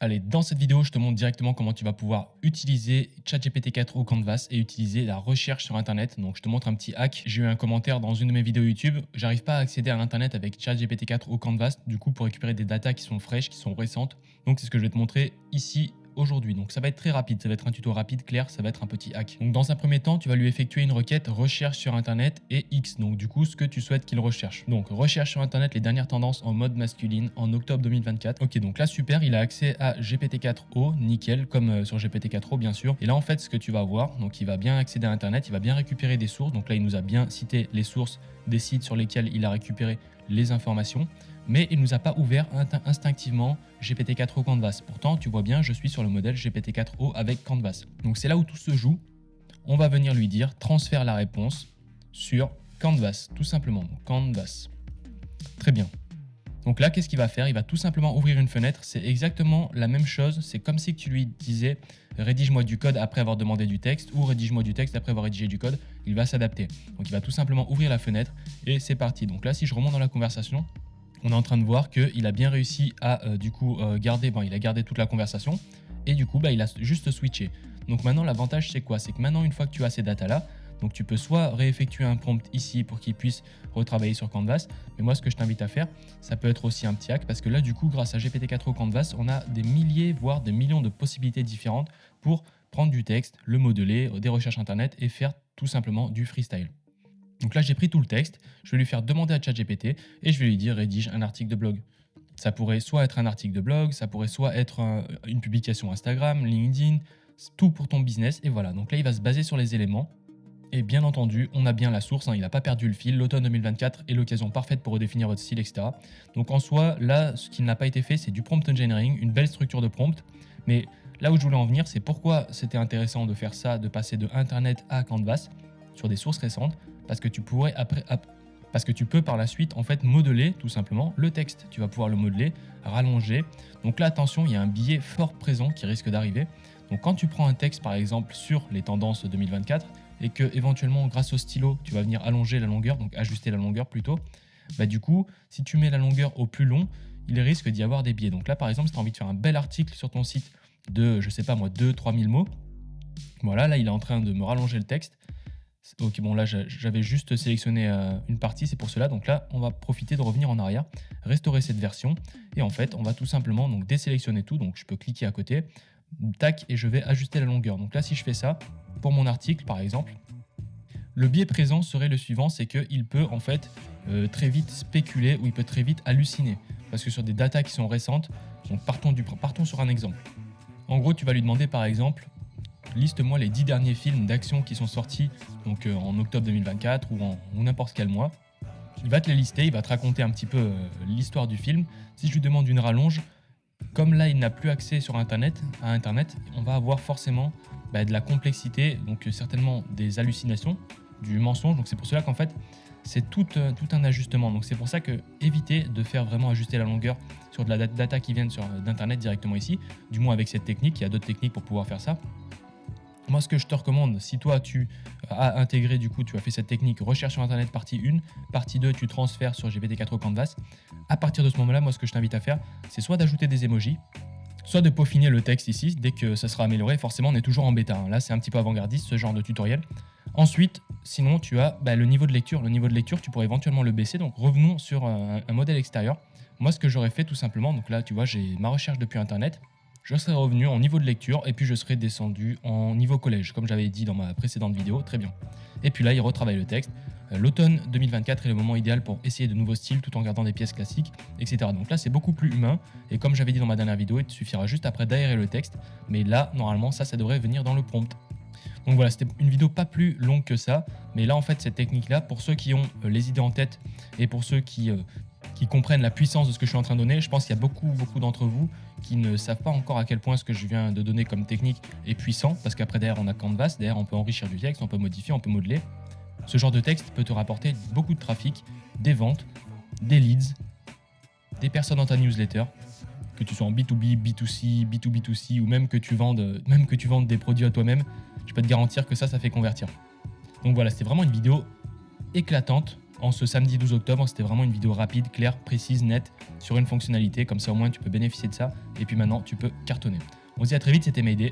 Allez, dans cette vidéo, je te montre directement comment tu vas pouvoir utiliser ChatGPT 4 ou Canvas et utiliser la recherche sur Internet. Donc, je te montre un petit hack. J'ai eu un commentaire dans une de mes vidéos YouTube. J'arrive pas à accéder à Internet avec ChatGPT 4 ou Canvas, du coup, pour récupérer des datas qui sont fraîches, qui sont récentes. Donc, c'est ce que je vais te montrer ici aujourd'hui. Donc, ça va être très rapide. Ça va être un tuto rapide, clair. Ça va être un petit hack. Donc, dans un premier temps, tu vas lui effectuer une requête recherche sur Internet et X. Donc, du coup, ce que tu souhaites qu'il recherche. Donc, recherche sur Internet les dernières tendances en mode masculine en octobre 2024. Ok, donc là, super. Il a accès à GPT-4o, nickel, comme sur GPT-4o, bien sûr. Et là, en fait, ce que tu vas voir, donc, il va bien accéder à Internet. Il va bien récupérer des sources. Donc là, il nous a bien cité les sources des sites sur lesquels il a récupéré les informations, mais il ne nous a pas ouvert instinctivement GPT-4o Canvas. Pourtant, tu vois bien, je suis sur le modèle GPT-4o avec Canvas. Donc c'est là où tout se joue. On va venir lui dire transfère la réponse sur Canvas, tout simplement. Donc, Canvas. Très bien. Donc là, qu'est-ce qu'il va faire? Il va tout simplement ouvrir une fenêtre. C'est exactement la même chose. C'est comme si tu lui disais rédige-moi du code après avoir demandé du texte ou rédige-moi du texte après avoir rédigé du code. Il va s'adapter. Donc il va tout simplement ouvrir la fenêtre et c'est parti. Donc là, si je remonte dans la conversation, on est en train de voir qu'il a bien réussi à garder, il a gardé toute la conversation et du coup, il a juste switché. Donc maintenant, l'avantage, c'est quoi? C'est que maintenant, une fois que tu as ces datas-là, donc tu peux soit réeffectuer un prompt ici pour qu'il puisse retravailler sur Canvas, mais moi ce que je t'invite à faire, ça peut être aussi un petit hack parce que là du coup grâce à GPT-4o Canvas, on a des milliers voire des millions de possibilités différentes pour prendre du texte, le modeler, des recherches internet et faire tout simplement du freestyle. Donc là j'ai pris tout le texte, je vais lui faire demander à ChatGPT et je vais lui dire rédige un article de blog. Ça pourrait soit être un article de blog, ça pourrait soit être une publication Instagram, LinkedIn, tout pour ton business et voilà. Donc là il va se baser sur les éléments. Et bien entendu, on a bien la source, il n'a pas perdu le fil. L'automne 2024 est l'occasion parfaite pour redéfinir votre style, etc. Donc en soi, là, ce qui n'a pas été fait, c'est du prompt engineering, une belle structure de prompt. Mais là où je voulais en venir, c'est pourquoi c'était intéressant de faire ça, de passer de Internet à Canvas sur des sources récentes, parce que tu pourrais parce que tu peux par la suite en fait modeler tout simplement le texte. Tu vas pouvoir le modeler, rallonger. Donc là, attention, il y a un biais fort présent qui risque d'arriver. Donc quand tu prends un texte par exemple sur les tendances 2024, et que éventuellement grâce au stylo tu vas venir allonger la longueur, donc ajuster la longueur plutôt, du coup si tu mets la longueur au plus long, il risque d'y avoir des biais. Donc là par exemple si tu as envie de faire un bel article sur ton site de je sais pas moi 2-3 000 mots, voilà, là il est en train de me rallonger le texte. Ok, bon là j'avais juste sélectionné une partie, c'est pour cela. Donc là on va profiter de revenir en arrière, restaurer cette version et en fait on va tout simplement donc désélectionner tout. Donc je peux cliquer à côté, tac, et je vais ajuster la longueur. Donc là si je fais ça pour mon article par exemple, le biais présent serait le suivant, c'est qu'il peut en fait très vite spéculer ou il peut très vite halluciner. Parce que sur des datas qui sont récentes, donc partons sur un exemple. En gros, tu vas lui demander par exemple, liste-moi les 10 derniers films d'action qui sont sortis donc, en octobre 2024 ou n'importe quel mois. Il va te les lister, il va te raconter un petit peu l'histoire du film. Si je lui demande une rallonge, comme là il n'a plus accès à Internet, on va avoir forcément de la complexité, donc certainement des hallucinations, du mensonge. Donc c'est pour cela qu'en fait c'est tout un ajustement. Donc c'est pour ça que éviter de faire vraiment ajuster la longueur sur de la data qui viennent d'Internet directement ici, du moins avec cette technique. Il y a d'autres techniques pour pouvoir faire ça. Moi, ce que je te recommande, si toi tu as intégré, du coup, tu as fait cette technique recherche sur Internet partie 1, partie 2, tu transfères sur GPT-4o Canvas. À partir de ce moment-là, moi, ce que je t'invite à faire, c'est soit d'ajouter des emojis, soit de peaufiner le texte ici. Dès que ça sera amélioré, forcément, on est toujours en bêta. Là, c'est un petit peu avant-gardiste, ce genre de tutoriel. Ensuite, sinon, tu as le niveau de lecture. Le niveau de lecture, tu pourrais éventuellement le baisser. Donc, revenons sur un modèle extérieur. Moi, ce que j'aurais fait tout simplement, donc là, tu vois, j'ai ma recherche depuis Internet. Je serais revenu en niveau de lecture et puis je serais descendu en niveau collège, comme j'avais dit dans ma précédente vidéo, très bien. Et puis là, il retravaille le texte. L'automne 2024 est le moment idéal pour essayer de nouveaux styles tout en gardant des pièces classiques, etc. Donc là, c'est beaucoup plus humain. Et comme j'avais dit dans ma dernière vidéo, il te suffira juste après d'aérer le texte. Mais là, normalement, ça devrait venir dans le prompt. Donc voilà, c'était une vidéo pas plus longue que ça. Mais là, en fait, cette technique-là, pour ceux qui ont les idées en tête et pour ceux qui comprennent la puissance de ce que je suis en train de donner, je pense qu'il y a beaucoup d'entre vous qui ne savent pas encore à quel point ce que je viens de donner comme technique est puissant, parce qu'après derrière on a Canvas, derrière on peut enrichir du texte, on peut modifier, on peut modeler. Ce genre de texte peut te rapporter beaucoup de trafic, des ventes, des leads, des personnes dans ta newsletter, que tu sois en B2B, B2C, B2B2C ou même que tu vendes des produits à toi-même, je peux te garantir que ça fait convertir. Donc voilà, c'était vraiment une vidéo éclatante en ce samedi 12 octobre. C'était vraiment une vidéo rapide, claire, précise, nette sur une fonctionnalité. Comme ça, au moins, tu peux bénéficier de ça. Et puis maintenant, tu peux cartonner. On se dit à très vite, c'était Mayday.